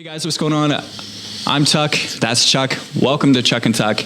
Guys, what's going on? I'm Chuck. That's Chuck. Welcome to Chuck and Tuck.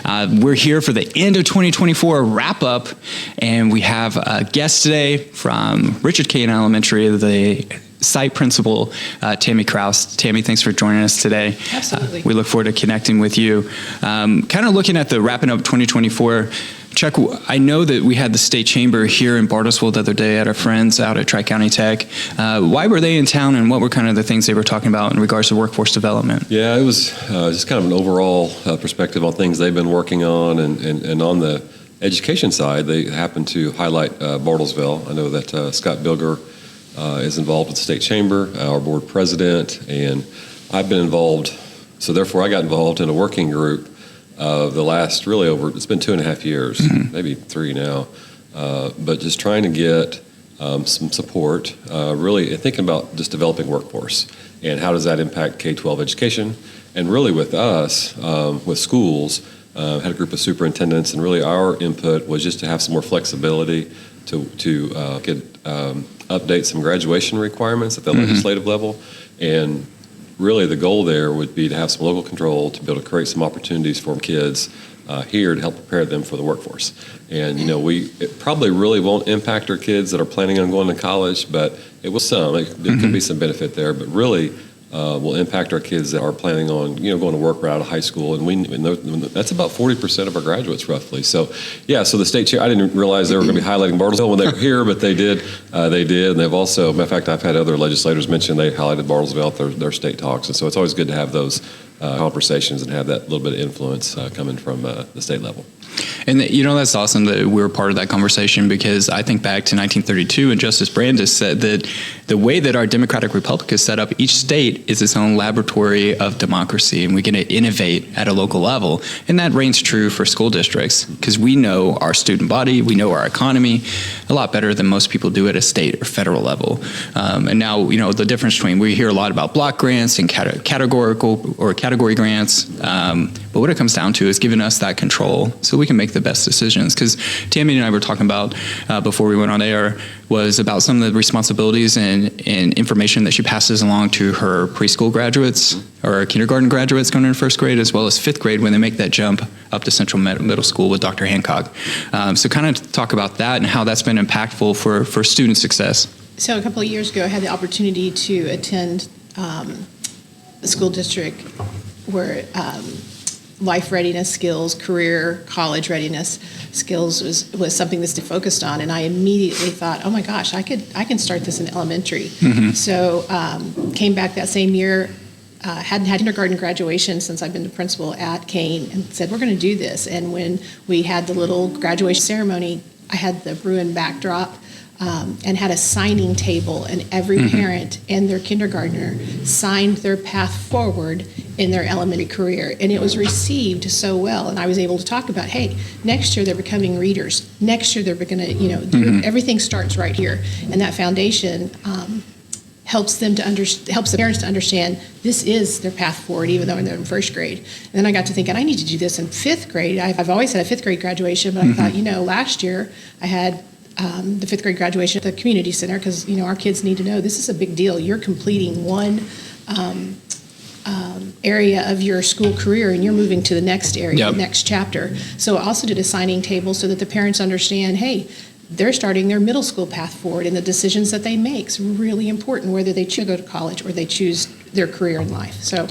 We're here for the end of 2024 wrap up, and we have a guest today from Richard Kane Elementary, the site principal, Tammie Krause. Tammie, thanks for joining us today. Absolutely. We look forward to connecting with you. Kind of looking at the wrapping up 2024. Chuck, I know that we had the state chamber here in Bartlesville the other day at our friends out at Tri-County Tech. Why were they in town, and what were kind of the things they were talking about in regards to workforce development? Yeah, it was just kind of an overall perspective on things they've been working on, and on the education side, they happened to highlight Bartlesville. I know that Scott Bilger is involved with the state chamber, our board president, and I've been involved, so therefore I got involved in a working group the last it's been 2.5 years, maybe 3 now, but just trying to get some support, really thinking about just developing workforce and how does that impact K-12 education. And really with us, with schools, had a group of superintendents, and really our input was just to have some more flexibility to update some graduation requirements at the legislative level. And really, the goal there would be to have some local control to be able to create some opportunities for kids here to help prepare them for the workforce. And, it probably really won't impact our kids that are planning on going to college, but it will some. There could be some benefit there, but really will impact our kids that are planning on, going to work right out of high school. And that's about 40% of our graduates, roughly. So, yeah, so the state chair, I didn't realize they were going to be highlighting Bartlesville when they were here, but they did. And they've also, matter of fact, I've had other legislators mention they highlighted Bartlesville at their state talks. And so it's always good to have those conversations and have that little bit of influence coming from the state level. And that's awesome that we were part of that conversation, because I think back to 1932, and Justice Brandeis said that the way that our democratic republic is set up, each state is its own laboratory of democracy, and we get to innovate at a local level. And that reigns true for school districts, because we know our student body, we know our economy a lot better than most people do at a state or federal level. And now, the difference between, we hear a lot about block grants and categorical or category grants, but what it comes down to is giving us that control so we can make the best decisions. Because Tammie and I were talking about before we went on air was about some of the responsibilities and information that she passes along to her preschool graduates or kindergarten graduates going into first grade, as well as fifth grade when they make that jump up to Central Middle School with Dr. Hancock. So kind of talk about that and how that's been impactful for student success. So a couple of years ago, I had the opportunity to attend a school district where life readiness skills, career, college readiness skills was something that's focused on, and I immediately thought, oh my gosh, I can start this in elementary. So came back that same year, hadn't had kindergarten graduation since I've been the principal at Kane, and said we're going to do this. And when we had the little graduation ceremony, I had the Bruin backdrop. And had a signing table, and every parent and their kindergartner signed their path forward in their elementary career, and it was received so well. And I was able to talk about, hey, next year they're becoming readers. Next year they're going to, everything starts right here, and that foundation helps them helps the parents to understand this is their path forward, even though they're in first grade. And then I got to thinking, I need to do this in fifth grade. I've always had a fifth grade graduation, but I thought, last year I had the fifth grade graduation at the community center, because our kids need to know this is a big deal. You're completing one area of your school career, and you're moving to the next area, the next chapter. So I also did a signing table so that the parents understand, hey, they're starting their middle school path forward, and the decisions that they make is really important, whether they choose to go to college or they choose their career in life. So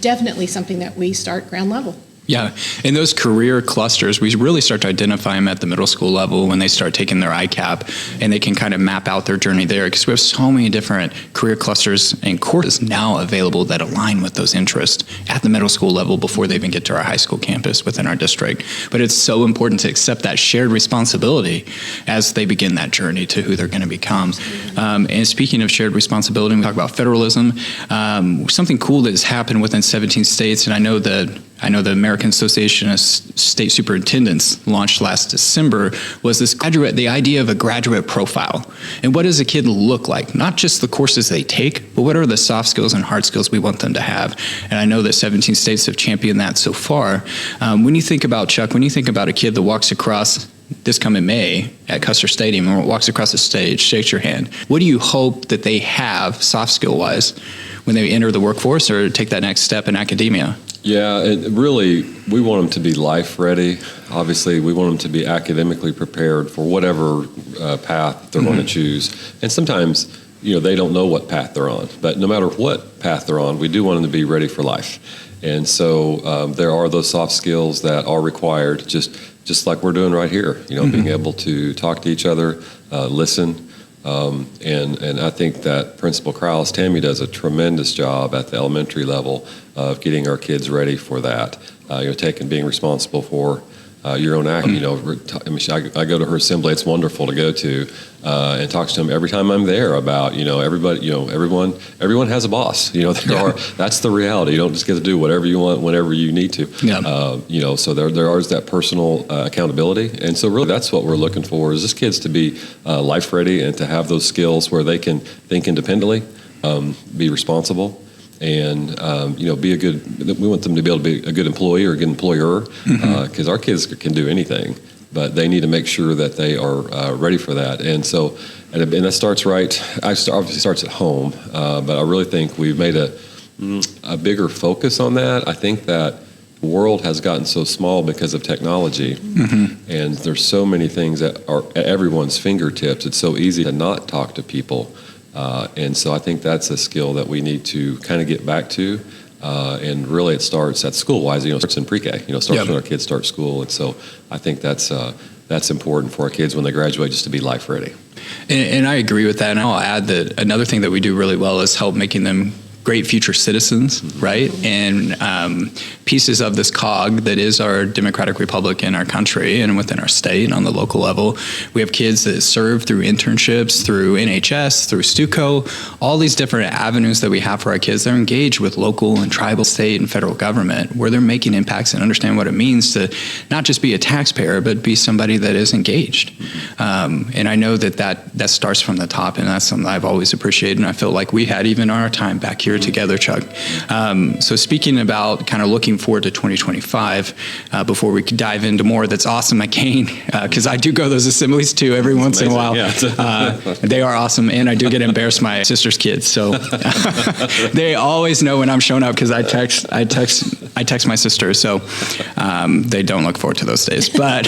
definitely something that we start ground level. Yeah, and those career clusters, we really start to identify them at the middle school level when they start taking their ICAP, and they can kind of map out their journey there, because we have so many different career clusters and courses now available that align with those interests at the middle school level before they even get to our high school campus within our district. But it's so important to accept that shared responsibility as they begin that journey to who they're going to become. And speaking of shared responsibility, we talk about federalism. Something cool that has happened within 17 states, and I know the American Association of State Superintendents launched last December, was the idea of a graduate profile. And what does a kid look like? Not just the courses they take, but what are the soft skills and hard skills we want them to have? And I know that 17 states have championed that so far. When you think about, Chuck, when you think about a kid that walks across this coming May at Custer Stadium and walks across the stage, shakes your hand, what do you hope that they have soft skill-wise when they enter the workforce or take that next step in academia? Yeah, really, we want them to be life ready. Obviously, we want them to be academically prepared for whatever path they're going to choose. And sometimes, they don't know what path they're on. But no matter what path they're on, we do want them to be ready for life. And so there are those soft skills that are required, just like we're doing right here. Being able to talk to each other, listen. And I think that Principal Krause, Tammie, does a tremendous job at the elementary level of getting our kids ready for that. Being responsible for your own act. I go to her assembly. It's wonderful to go to and talk to them every time I'm there about everybody. Everyone has a boss. That's the reality. You don't just get to do whatever you want whenever you need to. Yeah. So there is that personal accountability, and so really that's what we're looking for is just kids to be life ready and to have those skills where they can think independently, be responsible. And be a good. We want them to be able to be a good employee or a good employer, because our kids can do anything, but they need to make sure that they are ready for that. And so, and that starts right. Obviously starts at home, but I really think we've made a bigger focus on that. I think that the world has gotten so small because of technology, and there's so many things that are at everyone's fingertips. It's so easy to not talk to people. And so I think that's a skill that we need to kind of get back to. And really it starts at school-wise, it starts in pre-K, starts when our kids start school. And so I think that's important for our kids when they graduate, just to be life ready. And I agree with that. And I'll add that another thing that we do really well is help making them great future citizens, right? And pieces of this cog that is our democratic republic in our country and within our state and on the local level. We have kids that serve through internships, through NHS, through STUCO, all these different avenues that we have for our kids. They're engaged with local and tribal, state, and federal government, where they're making impacts and understand what it means to not just be a taxpayer, but be somebody that is engaged. And I know that starts from the top, and that's something I've always appreciated, and I feel like we had even our time back here together, Chuck. So speaking about kind of looking forward to 2025, before we dive into more that's awesome at Kane, because I do go to those assemblies too every once in a while. Yeah. They are awesome, and I do get to embarrass my sister's kids, so they always know when I'm showing up because I text my sister, so they don't look forward to those days. But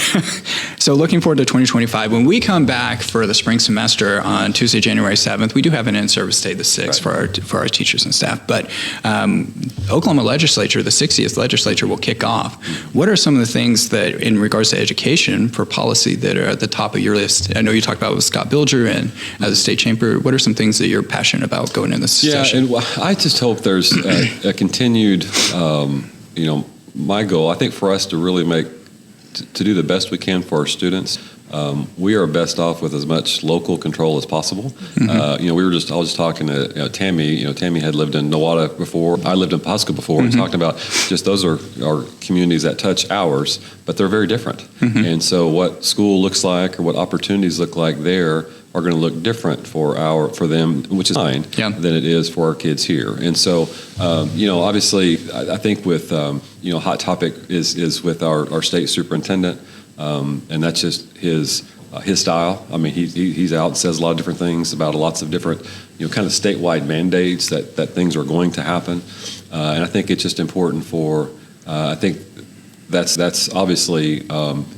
so looking forward to 2025. When we come back for the spring semester on Tuesday, January 7th, we do have an in-service day the 6th for our teachers and staff. But Oklahoma legislature, the 60th legislature, will kick off. What are some of the things that, in regards to education for policy, that are at the top of your list? I know you talked about with Scott Bilger and the state chamber. What are some things that you're passionate about going in this session? And I just hope there's a continued, my goal, I think for us to really to do the best we can for our students. We are best off with as much local control as possible. I was just talking to Tammie. Tammie had lived in Nowata before. I lived in Pasco before. And talking about just those are communities that touch ours, but they're very different. And so what school looks like or what opportunities look like there are going to look different for them, which is fine, than it is for our kids here. And so, obviously, I think with hot topic is with our state superintendent. And that's just his style. I mean, he's out and says a lot of different things about lots of different, kind of statewide mandates that things are going to happen. And I think it's just important I think that's obviously,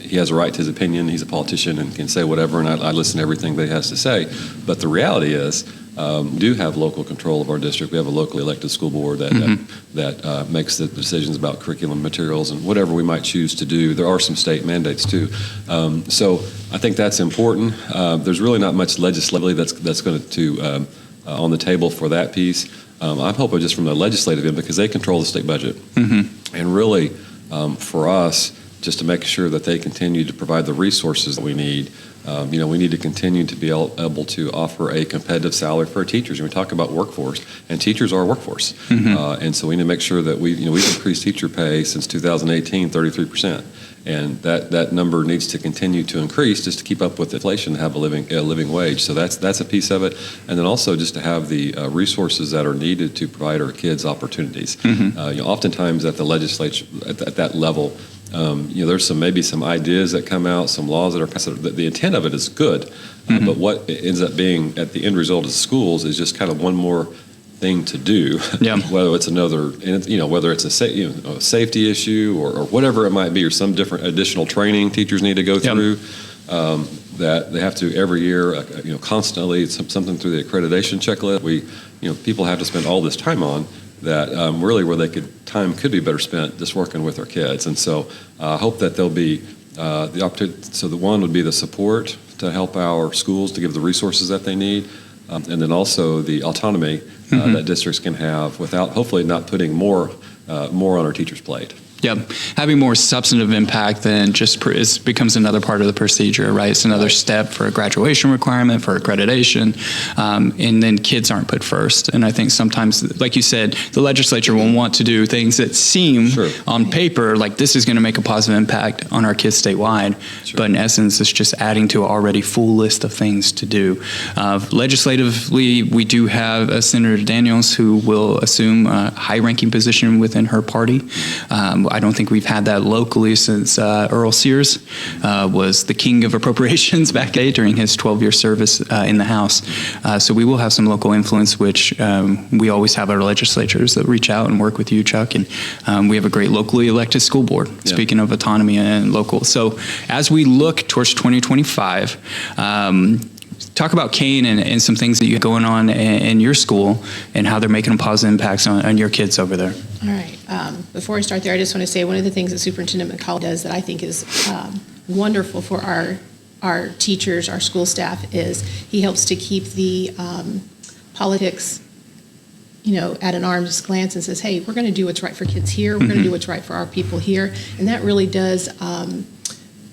he has a right to his opinion. He's a politician and can say whatever, and I listen to everything that he has to say. But the reality is, we do have local control of our district. We have a locally elected school board that makes the decisions about curriculum materials and whatever we might choose to do. There are some state mandates too. So I think that's important. There's really not much legislatively that's going to on the table for that piece. I'm hoping just from the legislative end, because they control the state budget. And really, for us, just to make sure that they continue to provide the resources that we need. We need to continue to be able to offer a competitive salary for our teachers. And we talk about workforce, and teachers are our workforce. And so we need to make sure that we've increased teacher pay since 2018, 33%. And that number needs to continue to increase just to keep up with inflation, to have a living wage. So that's a piece of it. And then also just to have the resources that are needed to provide our kids opportunities. Oftentimes at the legislature, at that level, there's maybe some ideas that come out, some laws that are passed. The intent of it is good, but what it ends up being at the end result of schools is just kind of one more thing to do. Yeah. Whether it's whether it's a safety issue or whatever it might be, or some different additional training teachers need to go through. That they have to every year, constantly something through the accreditation checklist. People have to spend all this time on that. Really, where time could be better spent just working with our kids. And so, I hope that there'll be the opportunity. So, the one would be the support to help our schools to give the resources that they need, and then also the autonomy that districts can have without hopefully not putting more on our teachers' plate. Yep. Having more substantive impact than just becomes another part of the procedure, right? It's another step for a graduation requirement, for accreditation, and then kids aren't put first. And I think sometimes, like you said, the legislature will want to do things that seem on paper like this is going to make a positive impact on our kids statewide, but in essence, it's just adding to an already full list of things to do. Legislatively, we do have Senator Daniels who will assume a high-ranking position within her party. I don't think we've had that locally since Earl Sears was the king of appropriations back then during his 12-year service in the House. So we will have some local influence, which we always have our legislatures that reach out and work with you, Chuck. And we have a great locally elected school board, speaking of autonomy and local. So as we look towards 2025, talk about Kane and some things that you have going on in your school and how they're making positive impacts on your kids over there. All right. Before I start there, I just want to say one of the things that Superintendent McCauley does that I think is wonderful for our teachers, our school staff, is he helps to keep the politics, at an arm's glance and says, hey, we're going to do what's right for kids here. We're going to do what's right for our people here. And that really does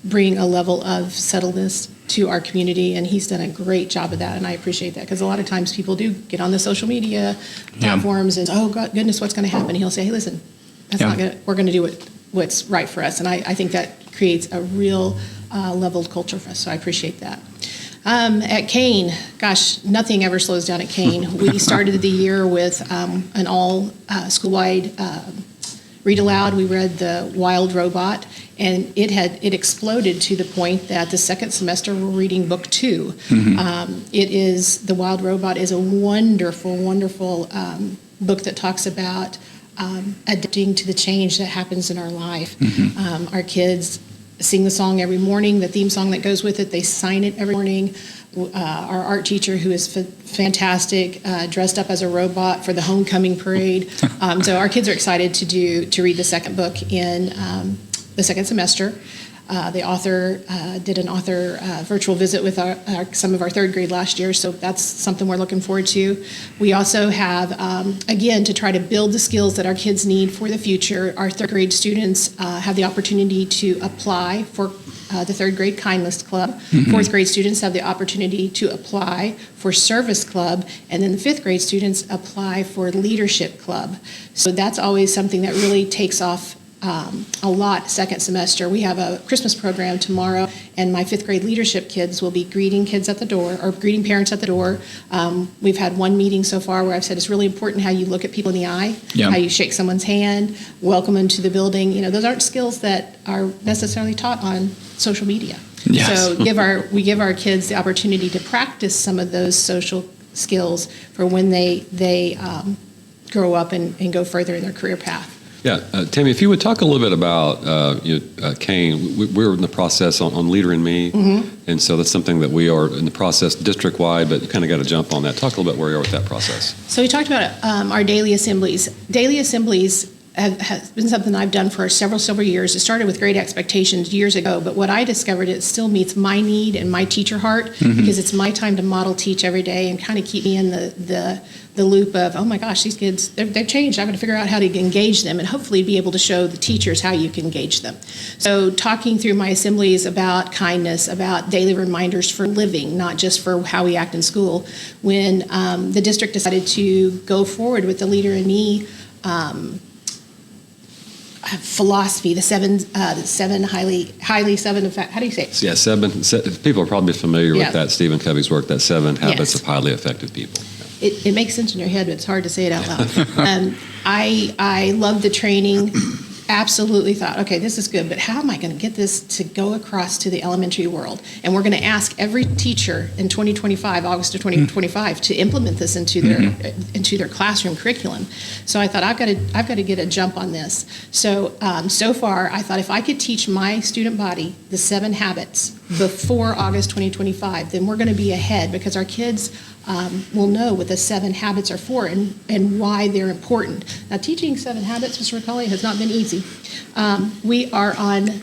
bring a level of settledness to our community, and he's done a great job of that, and I appreciate that, because a lot of times people do get on the social media platforms and, oh, God, goodness, what's going to happen? He'll say, hey, listen, we're going to do what's right for us, and I think that creates a real leveled culture for us, so I appreciate that. At Kane, gosh, nothing ever slows down at Kane. We started the year with an all school-wide read aloud. We read The Wild Robot, and it exploded to the point that the second semester we're reading book 2. The Wild Robot is a wonderful, wonderful book that talks about adapting to the change that happens in our life. Our kids sing the song every morning, the theme song that goes with it, they sign it every morning. Our art teacher, who is fantastic, dressed up as a robot for the homecoming parade. So our kids are excited to read the second book in the second semester. The author did an author virtual visit with some of our third grade last year, so that's something we're looking forward to. We also have, again, to try to build the skills that our kids need for the future, our third grade students have the opportunity to apply for the third grade Kindness Club. Fourth grade students have the opportunity to apply for Service Club, and then the fifth grade students apply for Leadership Club. So that's always something that really takes off a lot second semester. We have a Christmas program tomorrow, and my fifth grade leadership kids will be greeting kids at the door, or greeting parents at the door. We've had one meeting so far where I've said it's really important how you look at people in the eye, how you shake someone's hand, welcome them to the building. Those aren't skills that are necessarily taught on social media. So we give our kids the opportunity to practice some of those social skills for when they grow up and go further in their career path. Yeah, Tammie, if you would talk a little bit about Kane. We're in the process on Leader in Me, and so that's something that we are in the process district-wide, but you kind of got to jump on that. Talk a little bit where you are with that process. So we talked about our daily assemblies. Daily assemblies has been something I've done for several years. It started with Great Expectations years ago, but what I discovered, it still meets my need and my teacher heart, because it's my time to model teach every day and kind of keep me in the loop of, oh my gosh, these kids, they've changed. I'm going to figure out how to engage them and hopefully be able to show the teachers how you can engage them. So talking through my assemblies about kindness, about daily reminders for living, not just for how we act in school. When the district decided to go forward with the Leader in Me philosophy, the seven highly seven effect. How do you say it? Yeah, seven. People are probably familiar with that Stephen Covey's work. That 7 habits of highly effective people. It makes sense in your head, but it's hard to say it out loud. I love the training absolutely thought, okay, this is good, but how am I going to get this to go across to the elementary world? And we're going to ask every teacher in 2025, August of 2025, to implement this into their classroom curriculum. So I thought, I've got to get a jump on this. So so far, I thought if I could teach my student body the 7 habits before August 2025, then we're going to be ahead, because our kids will know what the 7 habits are for and why they're important. Now, teaching 7 habits, Mr. McCauley, has not been easy. We are on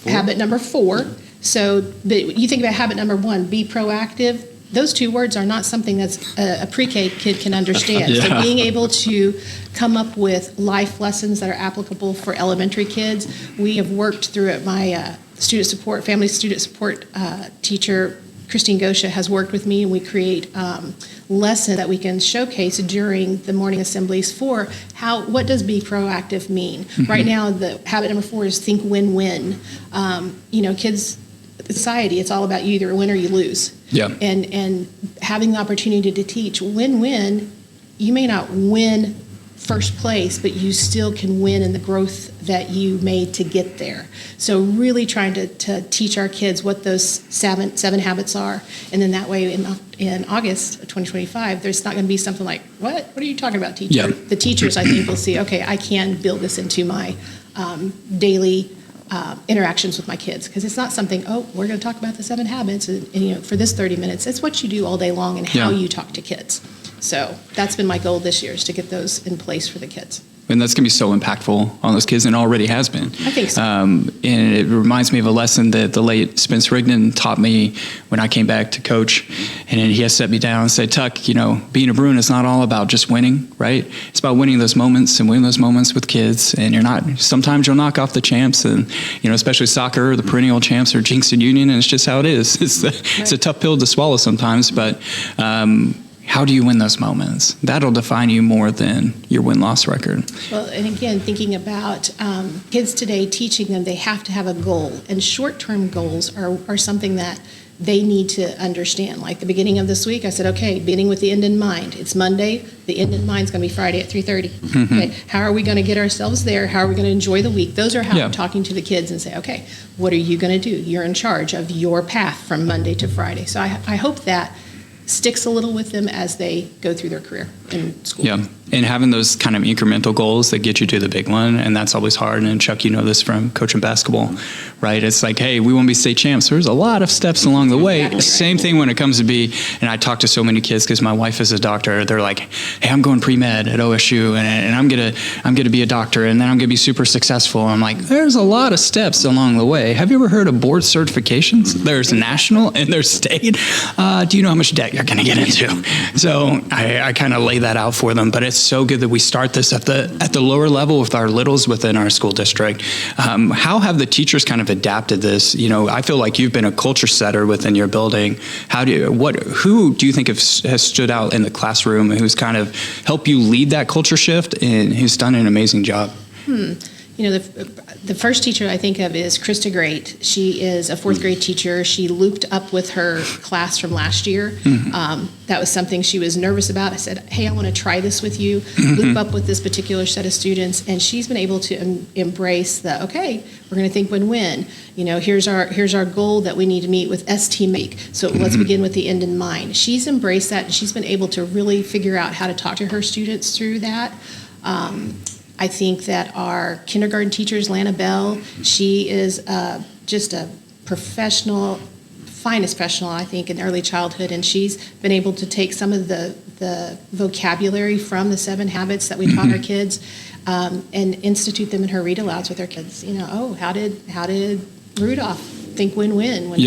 habit number 4. So you think about habit number 1, be proactive. Those 2 words are not something that's a pre-K kid can understand. Yeah. So being able to come up with life lessons that are applicable for elementary kids, we have worked through it. My family student support teacher, Christine Gosha, has worked with me, and we create lessons that we can showcase during the morning assemblies for what does be proactive mean. Right now, the habit number 4 is think win-win. Kids, society, it's all about you either win or you lose. Yeah. And having the opportunity to teach win-win, you may not win first place, but you still can win in the growth that you made to get there. So really trying to teach our kids what those seven habits are, and then that way in August of 2025, there's not going to be something like, what are you talking about, teacher? Yeah. The teachers, I think, will see, okay, I can build this into my daily interactions with my kids, because it's not something, we're going to talk about the 7 habits and for this 30 minutes. It's what you do all day long and how you talk to kids. So that's been my goal this year, is to get those in place for the kids. And that's going to be so impactful on those kids, and already has been. I think so. And it reminds me of a lesson that the late Spence Rigdon taught me when I came back to coach. And he has set me down and said, Tuck, being a Bruin is not all about just winning, right? It's about winning those moments and winning those moments with kids. And sometimes you'll knock off the champs, and, especially soccer, the perennial champs are Jinx and Union, and it's just how it is. It's a tough pill to swallow sometimes, but how do you win those moments? That'll define you more than your win-loss record. Well, and again, thinking about kids today, teaching them they have to have a goal. And short-term goals are something that they need to understand. Like the beginning of this week, I said, okay, beginning with the end in mind. It's Monday. The end in mind is going to be Friday at 3:30. Mm-hmm. Okay, how are we going to get ourselves there? How are we going to enjoy the week? Those are how I'm talking to the kids and say, okay, what are you going to do? You're in charge of your path from Monday to Friday. So I hope that sticks a little with them as they go through their career in school. Yeah, and having those kind of incremental goals that get you to the big one, and that's always hard. And Chuck, this from coaching basketball, right? It's like, hey, we want to be state champs. There's a lot of steps along the way. Exactly. Same thing when it comes to and I talk to so many kids because my wife is a doctor. They're like, hey, I'm going pre-med at OSU, and I'm gonna be a doctor, and then I'm gonna be super successful. I'm like, there's a lot of steps along the way. Have you ever heard of board certifications? There's national and there's state. Do you know how much debt you're going to get into? So I kind of lay that out for them, but it's so good that we start this at the lower level with our littles within our school district. How have the teachers kind of adapted this? I feel like you've been a culture setter within your building. Who do you think has stood out in the classroom, who's kind of helped you lead that culture shift, and who's done an amazing job? The first teacher I think of is Krista Great. She is a 4th grade teacher. She looped up with her class from last year. Mm-hmm. That was something she was nervous about. I said, hey, I want to try this with you, loop up with this particular set of students. And she's been able to embrace okay, we're going to think win-win. Here's our goal that we need to meet with ST-MAKE. So let's begin with the end in mind. She's embraced that, and she's been able to really figure out how to talk to her students through that. I think that our kindergarten teachers, Lana Bell, she is just a finest professional, I think, in early childhood, and she's been able to take some of the vocabulary from the 7 habits that we taught our kids and institute them in her read-alouds with her kids. How did Rudolph think win-win when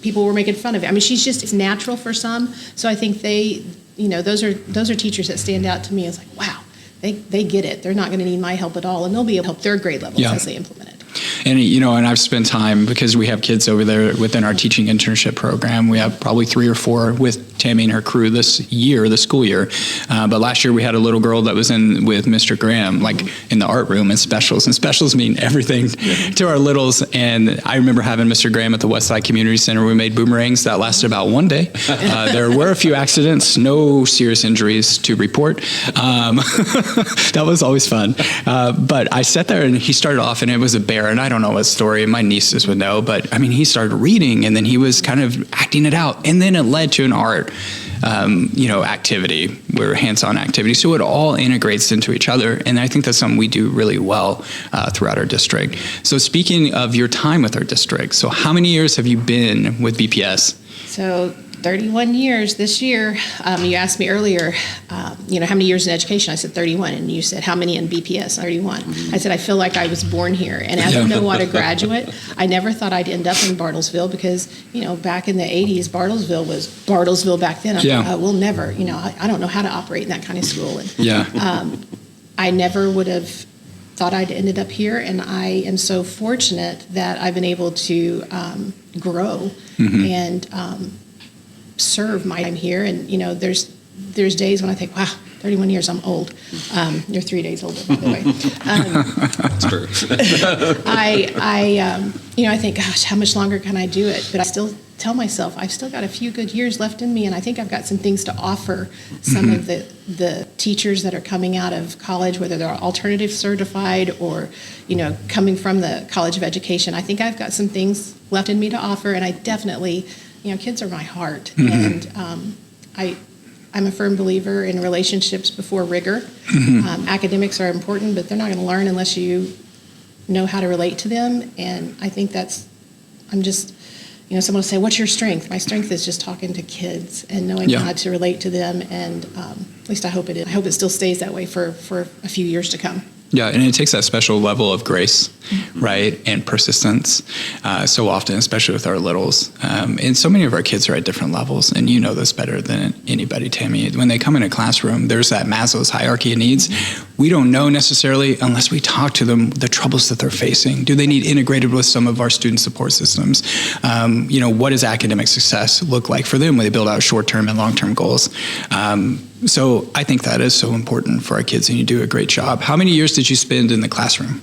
people were making fun of it? I mean, it's natural for some, so I think those are teachers that stand out to me as like, wow. They get it. They're not going to need my help at all, and they'll be able to help their grade levels as they implement it. And, you know, and I've spent time, because we have kids over there within our teaching internship program. We have probably 3 or 4 with Tammie and her crew this school year. But last year we had a little girl that was in with Mr. Graham, like in the art room, and specials mean everything to our littles. And I remember having Mr. Graham at the Westside Community Center. We made boomerangs that lasted about 1 day. There were a few accidents, no serious injuries to report. That was always fun. But I sat there and he started off, and it was a bear, and I don't know what story, my nieces would know, but I mean, he started reading, and then he was kind of acting it out, and then it led to an art activity, where hands-on activity. So it all integrates into each other, and I think that's something we do really well throughout our district. So speaking of your time with our district, so how many years have you been with BPS? So 31 years this year. You asked me earlier, how many years in education? I said 31, and you said how many in BPS? 31. I said I feel like I was born here, and as a NOWATA graduate, I never thought I'd end up in Bartlesville, because back in the 80s, Bartlesville was Bartlesville back then. We'll never, I don't know how to operate in that kind of school, and I never would have thought I'd ended up here, and I am so fortunate that I've been able to grow and serve my time here. And there's days when I think, wow, 31 years, I'm old. You're 3 days older, by the way. That's true. I think, gosh, how much longer can I do it? But I still tell myself I've still got a few good years left in me, and I think I've got some things to offer some of the teachers that are coming out of college, whether they're alternative certified or coming from the College of Education. I think I've got some things left in me to offer, and I definitely, kids are my heart, and I'm a firm believer in relationships before rigor. Academics are important, but they're not going to learn unless you know how to relate to them. And I think I'm just, someone will say, what's your strength? My strength is just talking to kids and knowing how to relate to them. And at least I hope it is. I hope it still stays that way for a few years to come. Yeah, and it takes that special level of grace, right, and persistence so often, especially with our littles. And so many of our kids are at different levels, and you know this better than anybody, Tammie. When they come in a classroom, there's that Maslow's hierarchy of needs. We don't know necessarily, unless we talk to them, the troubles that they're facing. Do they need integrated with some of our student support systems? What does academic success look like for them when they build out short-term and long-term goals? So I think that is so important for our kids, and you do a great job. How many years did you spend in the classroom?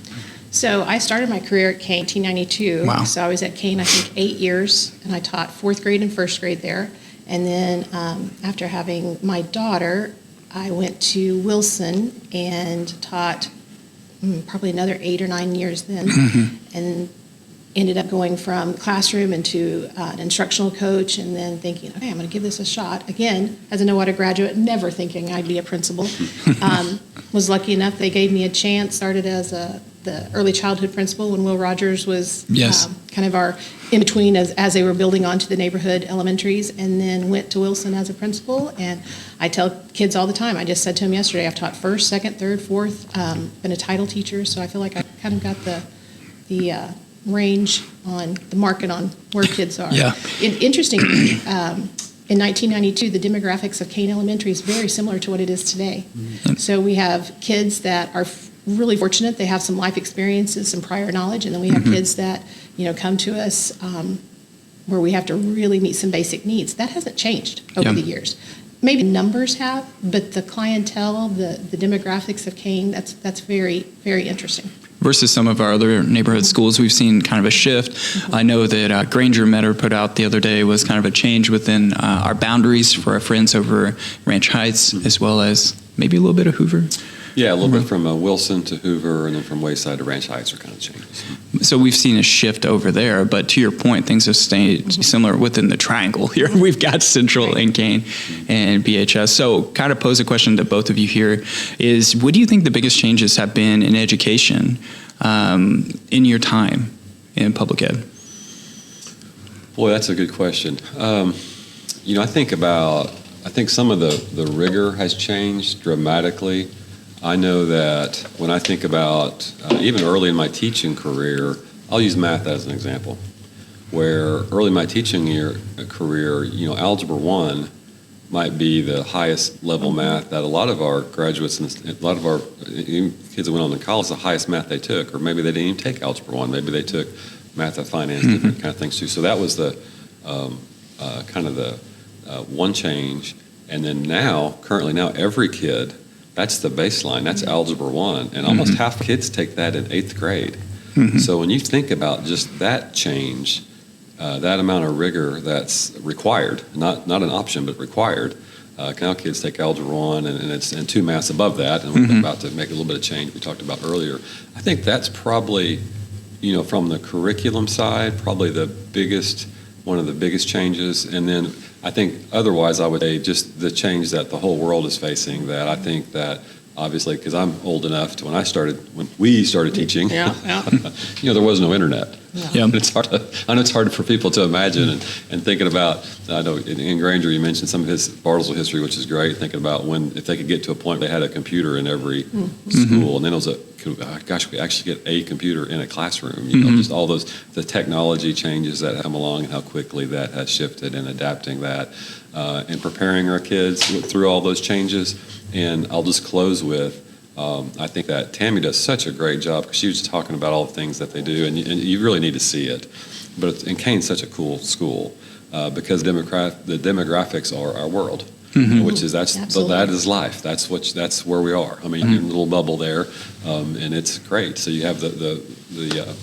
So I started my career at Kane in 1992. Wow. So I was at Kane, I think, 8 years, and I taught 4th grade and 1st grade there. And then after having my daughter, I went to Wilson and taught probably another 8 or 9 years then, and ended up going from classroom into an instructional coach, and then thinking, okay, I'm going to give this a shot. Again, as a NOWATA graduate, never thinking I'd be a principal. Was lucky enough they gave me a chance. Started as the early childhood principal when Will Rogers was kind of our in-between as they were building onto the neighborhood elementaries, and then went to Wilson as a principal. And I tell kids all the time, I just said to them yesterday, I've taught 1st, 2nd, 3rd, 4th, been a title teacher, so I feel like I kind of got the range on the market on where kids are. Interestingly, in 1992, the demographics of Kane Elementary is very similar to what it is today. So we have kids that are really fortunate. They have some life experiences, some prior knowledge, and then we have kids that come to us where we have to really meet some basic needs. That hasn't changed over the years. Maybe numbers have, but the clientele, the demographics of Kane, that's very, very interesting. Versus some of our other neighborhood schools, we've seen kind of a shift. I know that Granger Metter put out the other day was kind of a change within our boundaries for our friends over Ranch Heights, as well as maybe a little bit of Hoover. Yeah, a little bit from Wilson to Hoover, and then from Wayside to Ranch Heights are kind of changes. So we've seen a shift over there, but to your point, things have stayed similar within the triangle here. We've got Central and Kane and BHS. So kind of pose a question to both of you here is, what do you think the biggest changes have been in education in your time in public ed? Boy, that's a good question. I think some of the rigor has changed dramatically. I know that when I think about, even early in my teaching career, I'll use math as an example, where early in my teaching career, Algebra 1 might be the highest level math that a lot of our graduates and a lot of our kids that went on to college, the highest math they took, or maybe they didn't even take Algebra 1, maybe they took math and finance, different kind of things too. So that was the kind of the one change. And then currently now, every kid, that's the baseline, that's Algebra 1, and almost half kids take that in 8th grade. So when you think about just that change, that amount of rigor that's required, not an option, but required. Now kids take Algebra 1 and 2 maths above that, and we're about to make a little bit of change we talked about earlier. I think that's probably, from the curriculum side, probably one of the biggest changes. And then I think otherwise I would say just the change that the whole world is facing, that I think that obviously, because I'm old enough to when we started teaching, there was no internet. Yeah. And I know it's hard for people to imagine and thinking about, I know in Granger you mentioned some of his Bartlesville history, which is great, thinking about if they could get to a point they had a computer in every school, and then it was we actually get a computer in a classroom, just all the technology changes that have come along and how quickly that has shifted and adapting that and preparing our kids through all those changes. And I'll just close with, I think that Tammie does such a great job, because she was talking about all the things that they do, and you really need to see it. And Kane's such a cool school because the demographics are our world, which is that is life. That's where we are. I mean, you're in a little bubble there, and it's great. So you have the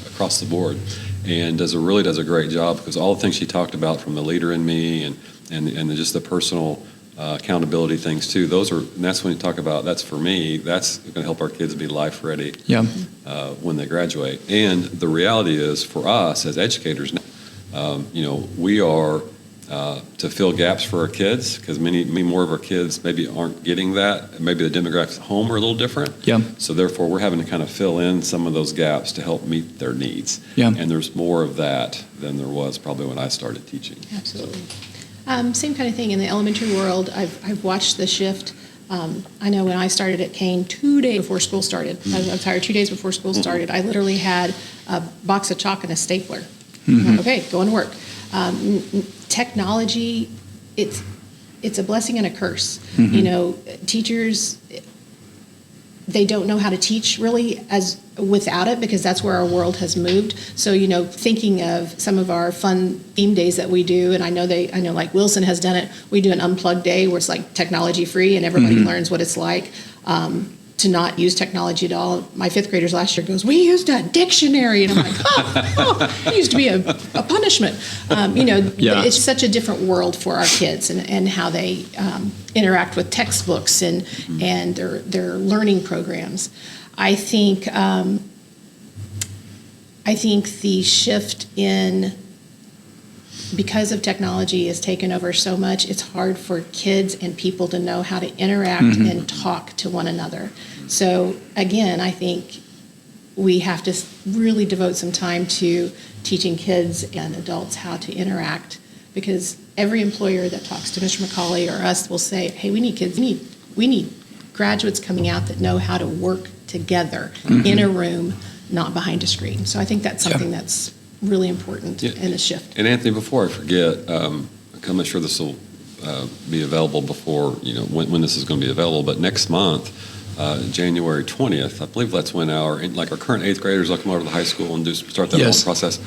across the board, and really does a great job, because all the things she talked about, from the leader in me and just the personal accountability things too. And that's when you talk about, that's for me, that's going to help our kids be life ready when they graduate. And the reality is, for us as educators, we are to fill gaps for our kids, because many more of our kids maybe aren't getting that. Maybe the demographics at home are a little different. Yeah. So therefore, we're having to kind of fill in some of those gaps to help meet their needs. Yeah. And there's more of that than there was probably when I started teaching. Absolutely. Same kind of thing in the elementary world. I've watched the shift. I know when I started at Kane 2 days before school started, I was hired 2 days before school started, I literally had a box of chalk and a stapler. Okay, going to work. Technology, it's a blessing and a curse. Teachers, they don't know how to teach really without it, because that's where our world has moved. So, thinking of some of our fun theme days that we do, and I know like Wilson has done it. We do an unplugged day where it's like technology free, and everybody learns what it's like to not use technology at all. My 5th graders last year goes, we used a dictionary, and I'm like, it used to be a punishment. It's such a different world for our kids, and how they interact with textbooks and their learning programs. I think the shift in, because of technology has taken over so much, it's hard for kids and people to know how to interact and talk to one another. So again, I think we have to really devote some time to teaching kids and adults how to interact, because every employer that talks to Mr. McCauley or us will say, hey, we need kids, we need graduates coming out that know how to work together in a room, not behind a screen. So I think that's something that's really important in a shift. And Anthony, before I forget, I'm not sure this will be available before, when this is going to be available, but next month, January 20th, I believe that's when our current 8th graders will come over to the high school and start that whole process.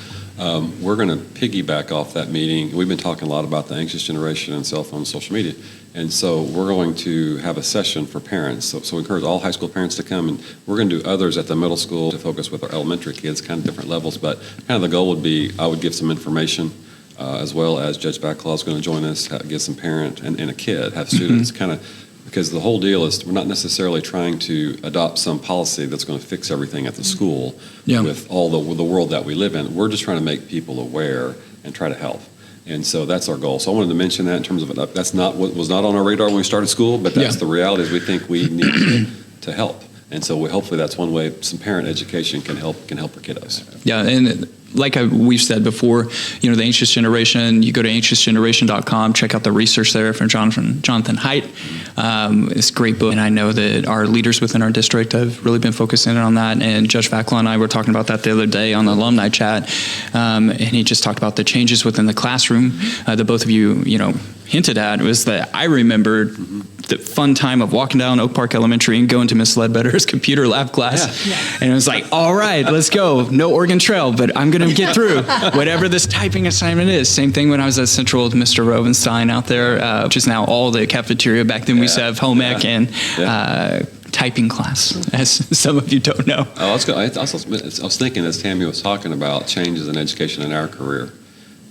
We're going to piggyback off that meeting. We've been talking a lot about the anxious generation and cell phone and social media. And so we're going to have a session for parents. So we encourage all high school parents to come, and we're going to do others at the middle school to focus with our elementary kids, kind of different levels. But kind of the goal would be, I would give some information, as well as Judge Backlaw is going to join us, get some parent and a kid, have students kind of, because the whole deal is we're not necessarily trying to adopt some policy that's going to fix everything at the school with all the world that we live in. We're just trying to make people aware and try to help. And so that's our goal. So I wanted to mention that in terms of it. That's not what was not on our radar when we started school, but that's the reality, is we think we need to help. And so hopefully that's one way some parent education can help our kiddos. Yeah, and we've said before, the anxious generation, you go to anxiousgeneration.com, check out the research there from Jonathan Haidt. It's a great book, and I know that our leaders within our district have really been focusing on that, and Judge Vaclaw and I were talking about that the other day on the alumni chat, and he just talked about the changes within the classroom that both of you, hinted at. Was that I remembered the fun time of walking down Oak Park Elementary and going to Miss Ledbetter's computer lab class. Yeah. And it was like, all right, let's go. No Oregon Trail, but I'm going to get through whatever this typing assignment is. Same thing when I was at Central with Mr. Rovenstein out there, which is now all the cafeteria. Back then we used to have home ec and typing class, as some of you don't know. I was thinking as Tammie was talking about changes in education in our career.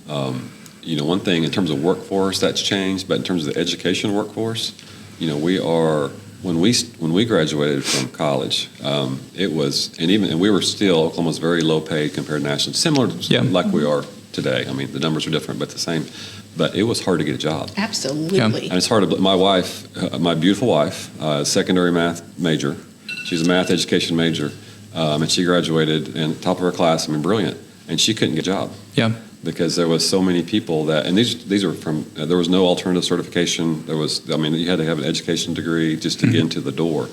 One thing in terms of workforce that's changed, but in terms of the education workforce, we are when we graduated from college, it was and we were still Oklahoma's very low paid compared to national, similar to like we are today. I mean, the numbers are different, but the same. But it was hard to get a job. Absolutely. Yeah. And it's hard to. My wife, my beautiful wife, secondary math major. She's a math education major, and she graduated and top of her class. I mean, brilliant, and she couldn't get a job. Yeah. Because there was so many people that, and these are from, there was no alternative certification. You had to have an education degree just to get into the door.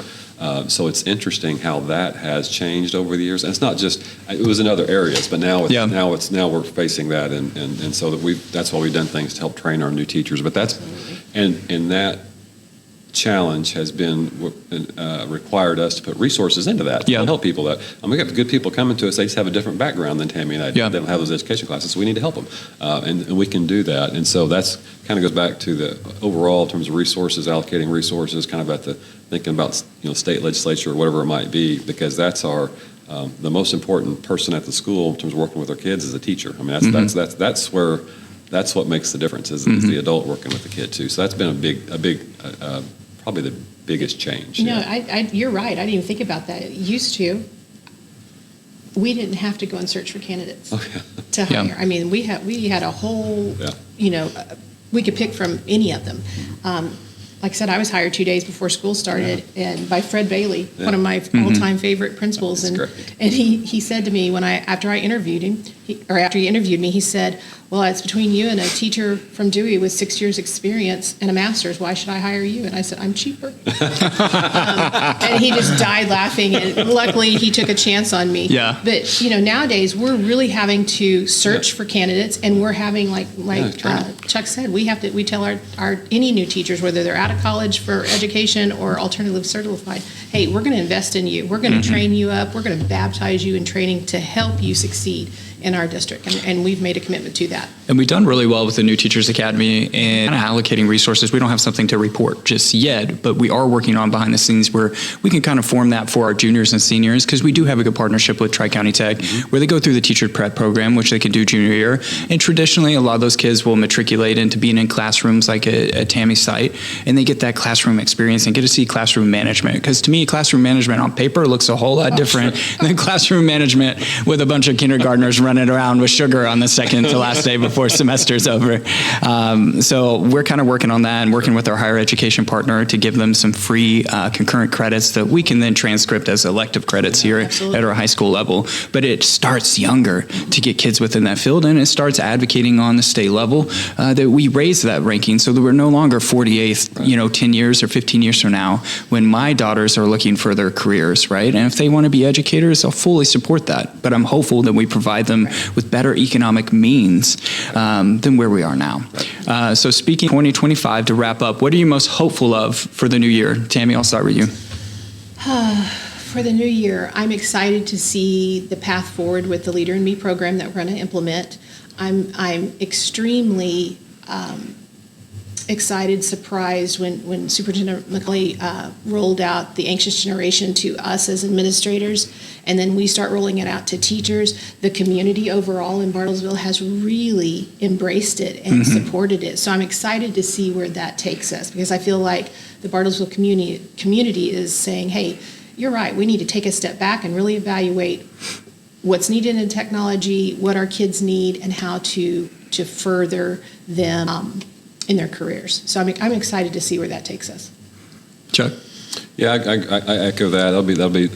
So it's interesting how that has changed over the years. And it's not just, it was in other areas, but now we're facing that. And so that's why we've done things to help train our new teachers. But and that challenge has been required us to put resources into that to help people. We got good people coming to us. They just have a different background than Tammie and I. They don't have those education classes, so we need to help them, and we can do that. And so that's kind of goes back to the overall in terms of resources, allocating resources, kind of at the thinking about state legislature or whatever it might be, because that's our the most important person at the school in terms of working with our kids is a teacher. I mean that's where. That's what makes the difference is the adult working with the kid too. So that's been a big, probably the biggest change. You're right. I didn't even think about that. It used to. We didn't have to go and search for candidates to hire. Yeah. I mean, we had a whole, we could pick from any of them. Like I said, I was hired 2 days before school started, and by Fred Bailey, one of my all-time favorite principals. And he said to me after he interviewed me, he said, "Well, it's between you and a teacher from Dewey with 6 years experience and a master's. Why should I hire you?" And I said, "I'm cheaper." And he just died laughing. And luckily, he took a chance on me. Yeah. But nowadays we're really having to search for candidates, and we're having like Chuck said, we tell our any new teachers, whether they're out of college for education or alternative certified, hey, we're going to invest in you. We're going to train you up. We're going to baptize you in training to help you succeed in our district, and we've made a commitment to that. And we've done really well with the New Teachers Academy and kind of allocating resources. We don't have something to report just yet, but we are working on behind the scenes where we can kind of form that for our juniors and seniors, because we do have a good partnership with Tri-County Tech, where they go through the teacher prep program, which they can do junior year. And traditionally, a lot of those kids will matriculate into being in classrooms like at Tammie's site, and they get that classroom experience and get to see classroom management. Because to me, classroom management on paper looks a whole lot different than classroom management with a bunch of kindergartners running around with sugar on the second to last day before semester's over. So we're kind of working on that and working with our higher education partner to give them some free concurrent credits that we can then transcript as elective credits here at our high school level. But it starts younger to get kids within that field, and it starts advocating on the state level that we raise that ranking so that we're no longer 48th, 10 years or 15 years from now when my daughters are looking for their careers, right? And if they want to be educators, I'll fully support that. But I'm hopeful that we provide them with better economic means than where we are now. So speaking 2025, to wrap up, what are you most hopeful of for the new year? Tammie, I'll start with you. For the new year, I'm excited to see the path forward with the Leader in Me program that we're going to implement. I'm extremely excited, surprised when Superintendent McCauley rolled out the Anxious Generation to us as administrators, and then we start rolling it out to teachers. The community overall in Bartlesville has really embraced it and supported it. So I'm excited to see where that takes us, because I feel like the Bartlesville community is saying, hey, you're right, we need to take a step back and really evaluate what's needed in technology, what our kids need, and how to further them in their careers. So I'm excited to see where that takes us. Chuck? Yeah, I echo that. That'll be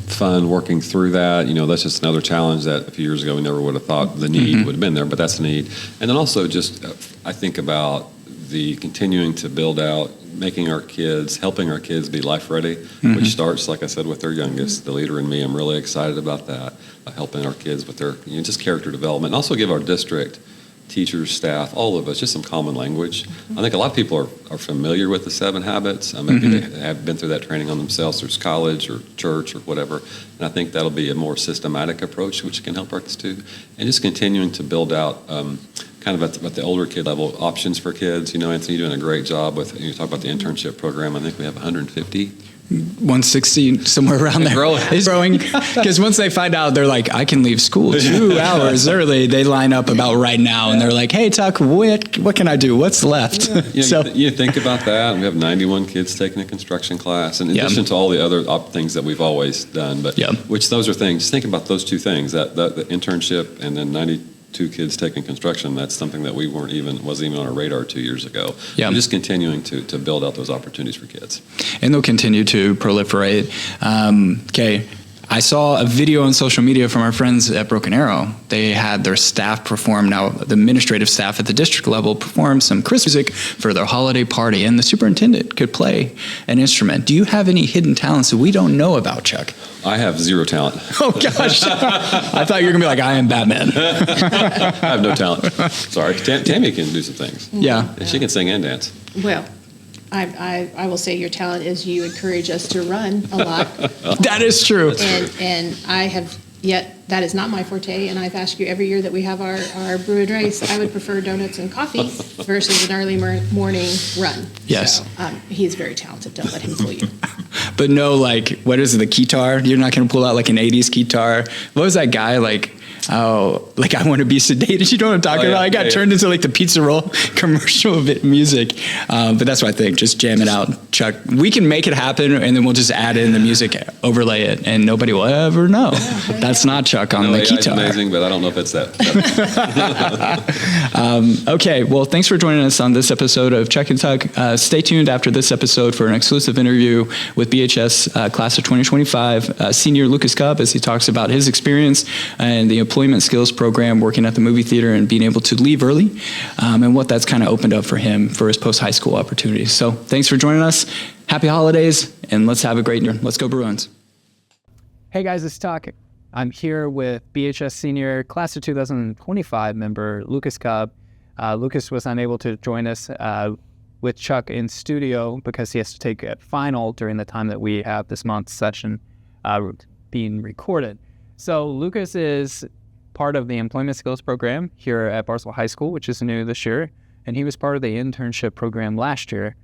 fun working through that. That's just another challenge that a few years ago we never would have thought the need would have been there, but that's the need. And then also just I think about the continuing to build out, helping our kids be life ready, which starts, like I said, with their youngest, the leader in me. I'm really excited about that, helping our kids with their just character development, and also give our district teachers, staff, all of us, just some common language. I think a lot of people are familiar with the 7 habits. Maybe they have been through that training on themselves through college or church or whatever. And I think that'll be a more systematic approach, which can help our kids too. And just continuing to build out kind of at the older kid level options for kids. Anthony, you're doing a great job with, you talk about the internship program. I think we have 150. 160, somewhere around there. It's growing. Because once they find out, they're like, I can leave school 2 hours early. They line up about right now, and they're like, hey, Tuck, what can I do? What's left? You think about that. We have 91 kids taking a construction class, in addition to all the other things that we've always done. But which those are things. Just think about those 2 things: that the internship, and then 92 kids taking construction. That's something that wasn't even on our radar 2 years ago. So just continuing to build out those opportunities for kids. And they'll continue to proliferate. Okay. I saw a video on social media from our friends at Broken Arrow. They had their staff perform, now the administrative staff at the district level, perform some Christmas music for their holiday party, and the superintendent could play an instrument. Do you have any hidden talents that we don't know about, Chuck? I have 0 talent. Oh, gosh. I thought you were going to be like, I am Batman. I have no talent. Sorry. Tammie can do some things. Yeah. She can sing and dance. Well, I will say your talent is you encourage us to run a lot. That is true. And I have yet, that is not my forte, and I've asked you every year that we have our brew and race, I would prefer donuts and coffee versus an early morning run. Yes. So, he's very talented. Don't let him fool you. But no, what is it, the guitar? You're not going to pull out like an 80s guitar. What was that guy like? Oh, I want to be sedated. You know what I'm talking about? I got turned into the pizza roll commercial music. But that's what I think. Just jam it out, Chuck. We can make it happen, and then we'll just add in the music, overlay it, and nobody will ever know. That's not Chuck on the guitar. It's amazing, but I don't know if it's that. Okay, well, thanks for joining us on this episode of Chuck and Tuck. Stay tuned after this episode for an exclusive interview with BHS class of 2025 senior Lucas Cobb, as he talks about his experience and the employment skills program, working at the movie theater and being able to leave early, and what that's kind of opened up for him for his post-high school opportunities. So thanks for joining us. Happy holidays, and let's have a great year. Let's go Bruins. Hey guys, it's Tuck. I'm here with BHS senior class of 2025 member Lucas Cobb. Lucas was unable to join us with Chuck in studio because he has to take a final during the time that we have this month's session being recorded. So Lucas is part of the employment skills program here at Bartlesville High School, which is new this year, and he was part of the internship program last year.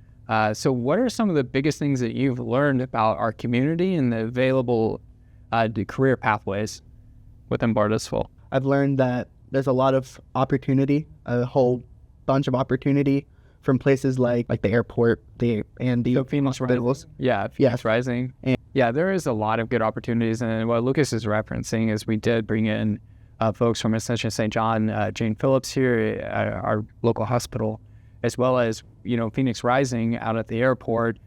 So what are some of the biggest things that you've learned about our community and the available career pathways within Bartlesville? I've learned that there's a lot of opportunity, a whole bunch of opportunity from places like the airport, the Phoenix hospitals. Phoenix Rising. Yeah, there is a lot of good opportunities, and what Lucas is referencing is we did bring in folks from Ascension St. John, Jane Phillips here at our local hospital, as well as Phoenix Rising out at the airport.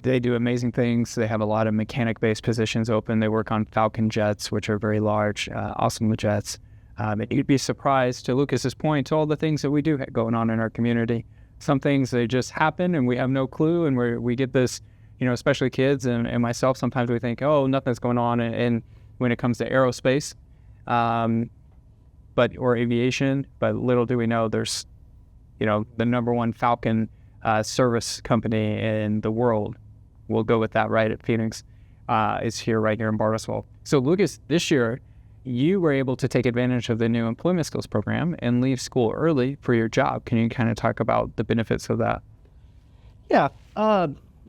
They do amazing things. They have a lot of mechanic-based positions open. They work on Falcon jets, which are very large, awesome jets. And you'd be surprised, to Lucas's point, to all the things that we do going on in our community. Some things, they just happen and we have no clue, and we get this, especially kids and myself, sometimes we think, oh, nothing's going on. And when it comes to aerospace, or aviation, but little do we know there's, the number one Falcon service company in the world. We'll go with that, right, at Phoenix, is right here in Bartlesville. So Lucas, this year, you were able to take advantage of the new employment skills program and leave school early for your job. Can you kind of talk about the benefits of that? Yeah.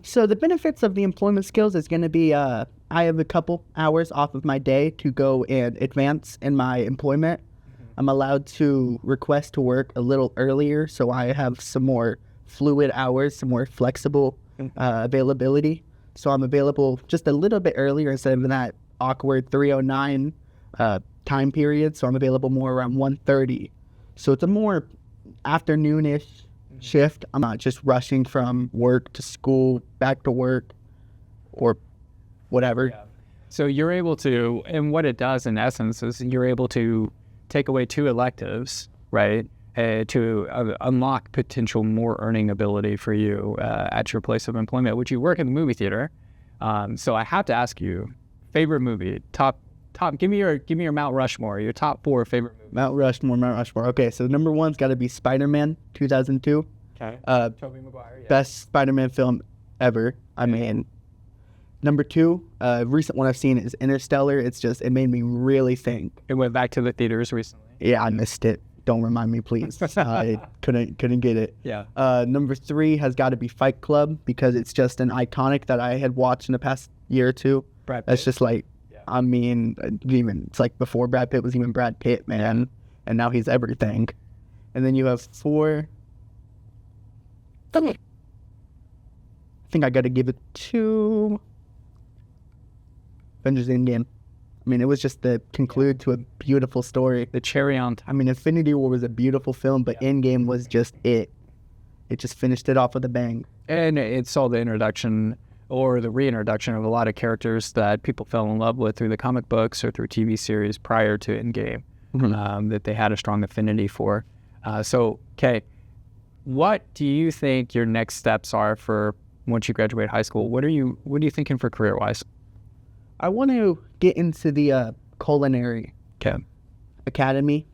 So the benefits of the employment skills is going to be I have a couple hours off of my day to go and advance in my employment. I'm allowed to request to work a little earlier, so I have some more fluid hours, some more flexible availability. So I'm available just a little bit earlier instead of that awkward 3:09 time period. So I'm available more around 1:30. So it's a more afternoonish shift. I'm not just rushing from work to school, back to work, or whatever. So you're able to, and what it does in essence is you're able to take away 2 electives, right, to unlock potential more earning ability for you at your place of employment, which you work in the movie theater. So I have to ask you, favorite movie, top. Give me your Mount Rushmore, your top 4 favorite movies. Mount Rushmore. Okay, so number 1's got to be Spider-Man 2002. Okay. Tobey Maguire. Yeah. Best Spider-Man film ever. I mean, number 2, recent one I've seen is Interstellar. It made me really think. It went back to the theaters recently. Yeah, I missed it. Don't remind me, please. I couldn't get it. Yeah. Number 3 has got to be Fight Club because it's just an iconic that I had watched in the past year or two. Brad Pitt. That's just like, I mean, it's like before Brad Pitt was even Brad Pitt, man. And now he's everything. And then you have 4. I think I got to give it to Avengers Endgame. I mean, it was just the conclude to a beautiful story. The cherry on top. I mean, Infinity War was a beautiful film, but Endgame was just it. It just finished it off with a bang. And it saw the introduction or the reintroduction of a lot of characters that people fell in love with through the comic books or through TV series prior to Endgame, that they had a strong affinity for. So, okay, what do you think your next steps are for once you graduate high school? What are you thinking for career-wise? I want to get into the culinary academy.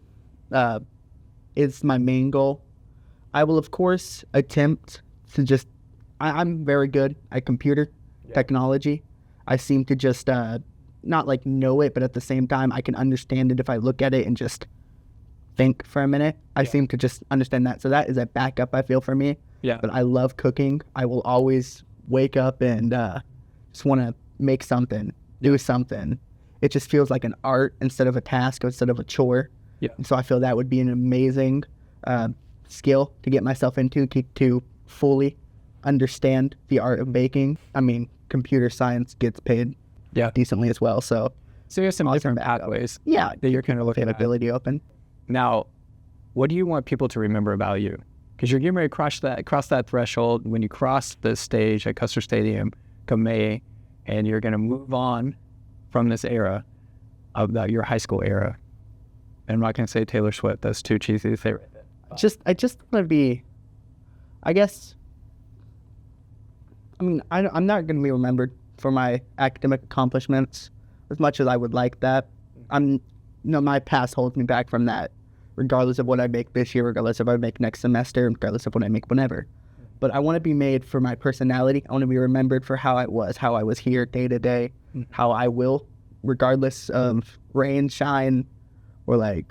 Is my main goal. I will, of course, attempt to just... I'm very good at computer technology. I seem to just not like know it, but at the same time, I can understand it if I look at it and just think for a minute. I seem to just understand that. So that is a backup, I feel, for me. Yeah. But I love cooking. I will always wake up and just want to make something, do something. It just feels like an art instead of a task, instead of a chore. Yeah. And so I feel that would be an amazing skill to get myself into, to fully understand the art of baking. I mean, computer science gets paid decently as well. So you have some different pathways. Yeah. That you're kind of looking at. Ability open. Now, what do you want people to remember about you? Because you're getting ready to cross that threshold when you cross the stage at Custer Stadium come May, and you're going to move on from this era of your high school era. And I'm not going to say Taylor Swift. That's too cheesy to say right there. I just want to be, I guess, I mean, I'm not going to be remembered for my academic accomplishments as much as I would like that. My past holds me back from that, regardless of what I make this year, regardless of what I make next semester, regardless of what I make whenever. But I want to be made for my personality. I want to be remembered for how I was here day to day, how I will, regardless of rain, shine, or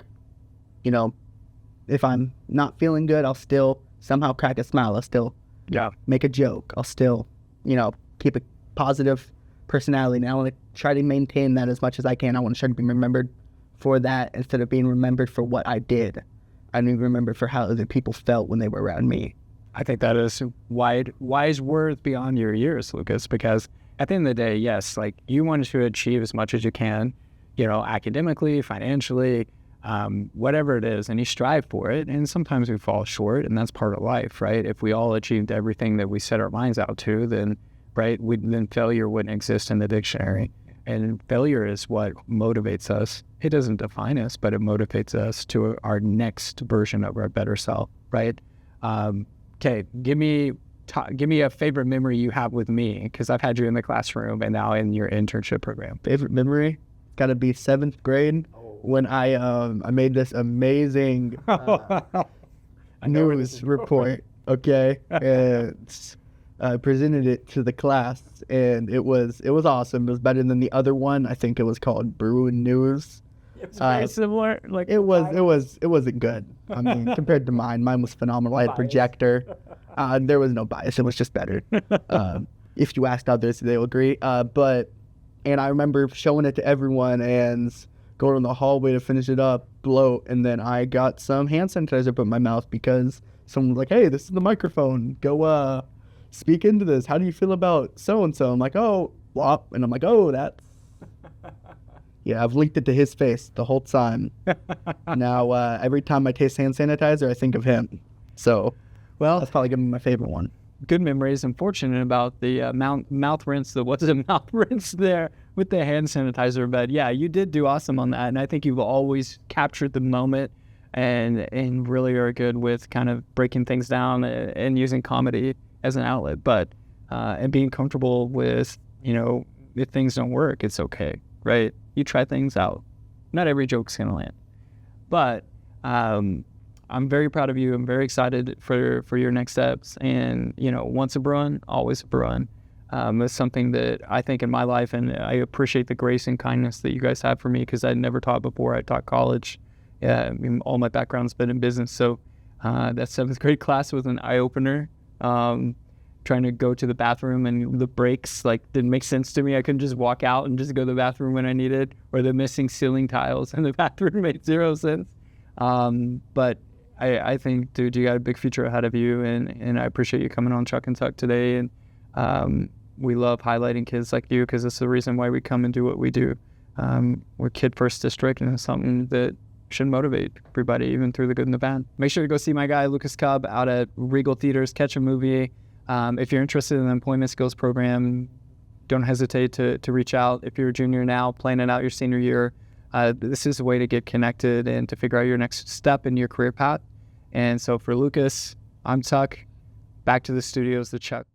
if I'm not feeling good, I'll still somehow crack a smile. I'll still make a joke. I'll still, keep a positive personality. And I want to try to maintain that as much as I can. I want to try to be remembered for that instead of being remembered for what I did. I need to be remembered for how other people felt when they were around me. I think that is wise words beyond your years, Lucas, because at the end of the day, yes, like you want to achieve as much as you can, academically, financially, whatever it is, and you strive for it. And sometimes we fall short, and that's part of life, right? If we all achieved everything that we set our minds out to, then failure wouldn't exist in the dictionary. And failure is what motivates us. It doesn't define us, but it motivates us to our next version of our better self, right? Okay, give me a favorite memory you have with me, because I've had you in the classroom and now in your internship program. Favorite memory? Got to be 7th grade when I made this amazing news report. Okay, and presented it to the class, and it was awesome. It was better than the other one. I think it was called Bruin News. It's very similar. Like it wasn't good. I mean, compared to mine was phenomenal. I had a projector. There was no bias. It was just better. If you asked others, they'll agree. And I remember showing it to everyone and going in the hallway to finish it up, bloat, and then I got some hand sanitizer put in my mouth because someone was like, "Hey, this is the microphone. Go speak into this. How do you feel about so and so?" I'm like, "Oh, wop," and I'm like, "Oh, that's." Yeah, I've linked it to his face the whole time. Now, every time I taste hand sanitizer, I think of him. So, that's probably going to be my favorite one. Good memories. I'm fortunate about the mouth rinse. There was a mouth rinse there with the hand sanitizer. But yeah, you did do awesome on that, and I think you've always captured the moment and really are good with kind of breaking things down and using comedy as an outlet. But and being comfortable with, if things don't work, it's okay, right? You try things out. Not every joke's gonna land, but I'm very proud of you. I'm very excited for your next steps. And, once a Bruin, always a Bruin. It's something that I think in my life, and I appreciate the grace and kindness that you guys have for me, because I never taught before. I taught college. All my background's been in business. So that 7th grade class was an eye-opener. Trying to go to the bathroom and the breaks didn't make sense to me. I couldn't just walk out and just go to the bathroom when I needed, or the missing ceiling tiles in the bathroom made zero sense. But I think, dude, you got a big future ahead of you, and I appreciate you coming on Chuck and Tuck today. And we love highlighting kids like you, because it's the reason why we come and do what we do. We're Kid First District, and it's something that should motivate everybody, even through the good and the bad. Make sure to go see my guy, Lucas Cobb, out at Regal Theaters. Catch a movie. If you're interested in the Employment Skills Program, don't hesitate to reach out. If you're a junior now, planning out your senior year, this is a way to get connected and to figure out your next step in your career path. And so for Lucas, I'm Tuck. Back to the studios, the Chuck.